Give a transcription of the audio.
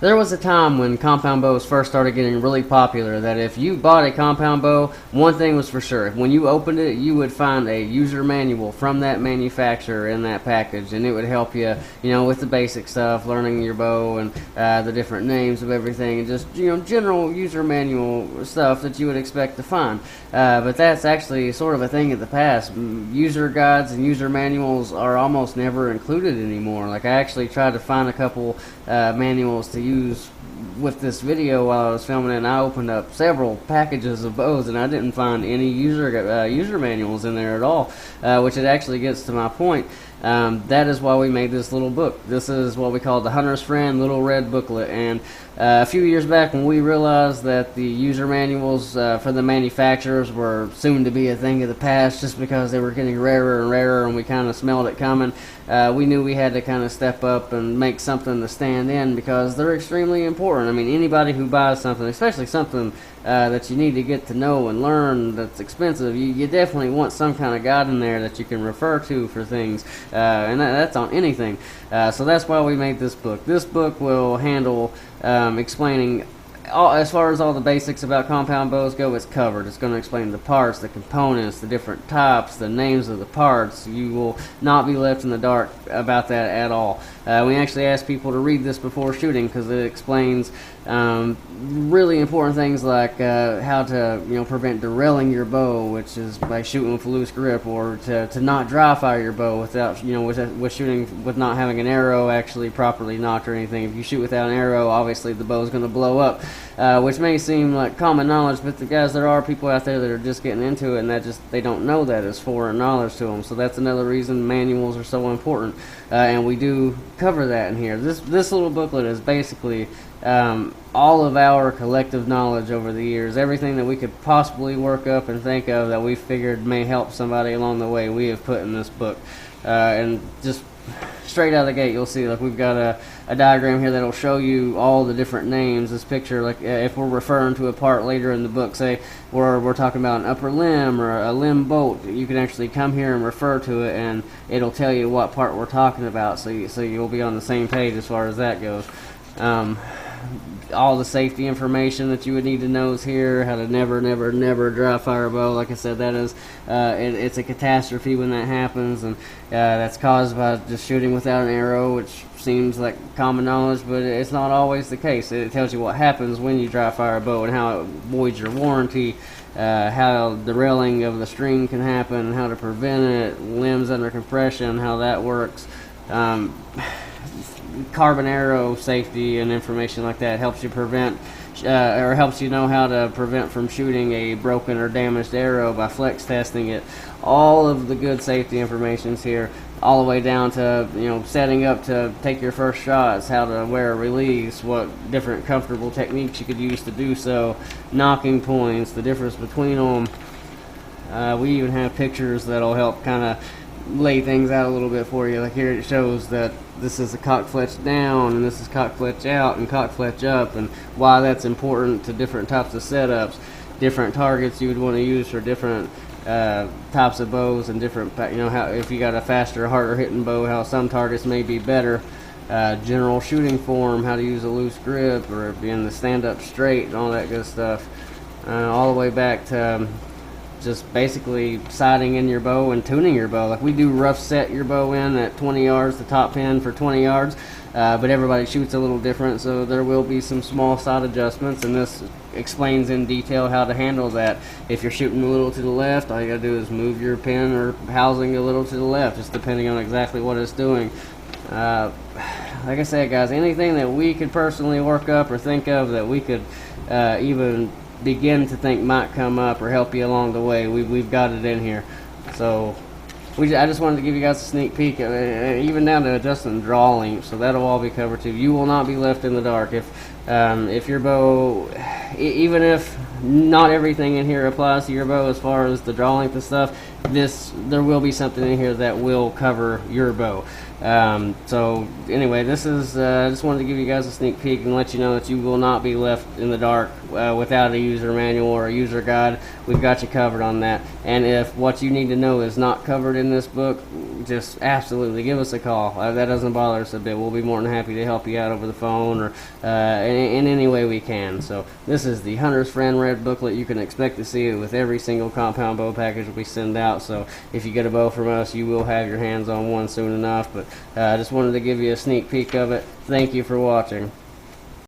There was a time when compound bows first started getting really popular that if you bought a compound bow, one thing was for sure. When you opened it, you would find a user manual from that manufacturer in that package, and it would help you, with the basic stuff, learning your bow and the different names of everything, and just, general user manual stuff that you would expect to find. But that's actually sort of a thing of the past. User guides and user manuals are almost never included anymore. Like, I actually tried to find a couple manuals to use with this video while I was filming it, and I opened up several packages of bows and I didn't find any user manuals in there at all, which it actually gets to my point. That is why we made this little book. This is what we call the Hunter's Friend Little Red Booklet, and a few years back when we realized that the user manuals for the manufacturers were soon to be a thing of the past just because they were getting rarer and rarer, and we kind of smelled it coming, we knew we had to kind of step up and make something to stand in, because they're extremely important. I mean, anybody who buys something, especially something that you need to get to know and learn that's expensive, you definitely want some kind of guide in there that you can refer to for things, and that's on anything. So that's why we made this book. This book will handle explaining as far as all the basics about compound bows go. It's covered. It's going to explain the parts, the components, the different types, the names of the parts. You will not be left in the dark about that at all. We actually ask people to read this before shooting because it explains really important things like how to prevent derailing your bow, which is by shooting with a loose grip, or to not dry fire your bow without with shooting with not having an arrow actually properly knocked or anything. If you shoot without an arrow, obviously the bow is going to blow up, which may seem like common knowledge, but there are people out there that are just getting into it, and they don't know that it's foreign knowledge to them. So that's another reason manuals are so important, and we do cover that in here. This little booklet is basically all of our collective knowledge over the years. Everything that we could possibly work up and think of that we figured may help somebody along the way, we have put in this book. And just straight out of the gate, you'll see, like, we've got a diagram here that'll show you all the different names. This picture, like, if we're referring to a part later in the book, say we're talking about an upper limb or a limb bolt, you can actually come here and refer to it, and it'll tell you what part we're talking about, so you'll be on the same page as far as that goes. All the safety information that you would need to know is here. How to never dry fire a bow. Like I said, that is it's a catastrophe when that happens, and that's caused by just shooting without an arrow, which seems like common knowledge, but it's not always the case. It tells you what happens when you dry fire a bow and how it voids your warranty, how the derailing of the string can happen, how to prevent it, limbs under compression, how that works. Carbon arrow safety and information like that helps you prevent or helps you know how to prevent from shooting a broken or damaged arrow by flex testing it. All of the good safety information's here, all the way down to setting up to take your first shots, how to wear a release, what different comfortable techniques you could use to do so, knocking points, the difference between them. We even have pictures that'll help kind of lay things out a little bit for you. Like here it shows that this is a cock fletch down and this is cock fletch out and cock fletch up, and why that's important to different types of setups, different targets you would want to use for different types of bows, and different how if you got a faster, harder hitting bow, how some targets may be better, general shooting form, how to use a loose grip or being the stand up straight and all that good stuff, all the way back to just basically sighting in your bow and tuning your bow. Like we do rough set your bow in at 20 yards, the top pin for 20 yards, but everybody shoots a little different, so there will be some small sight adjustments, and this explains in detail how to handle that. If you're shooting a little to the left, all you gotta do is move your pin or housing a little to the left, just depending on exactly what it's doing. Like I said, guys, anything that we could personally work up or think of that we could even begin to think might come up or help you along the way, we've got it in here. So I just wanted to give you guys a sneak peek, even down to adjusting draw length, so that'll all be covered too. You will not be left in the dark if your bow, even if not everything in here applies to your bow as far as the draw length and stuff, there will be something in here that will cover your bow. So anyway, this is just wanted to give you guys a sneak peek and let you know that you will not be left in the dark without a user manual or a user guide. We've got you covered on that. And if what you need to know is not covered in this book, just absolutely give us a call. That doesn't bother us a bit. We'll be more than happy to help you out over the phone or in any way we can. So this is the Hunter's Friend Red booklet. You can expect to see it with every single compound bow package we send out. So if you get a bow from us, you will have your hands on one soon enough. But I just wanted to give you a sneak peek of it. Thank you for watching.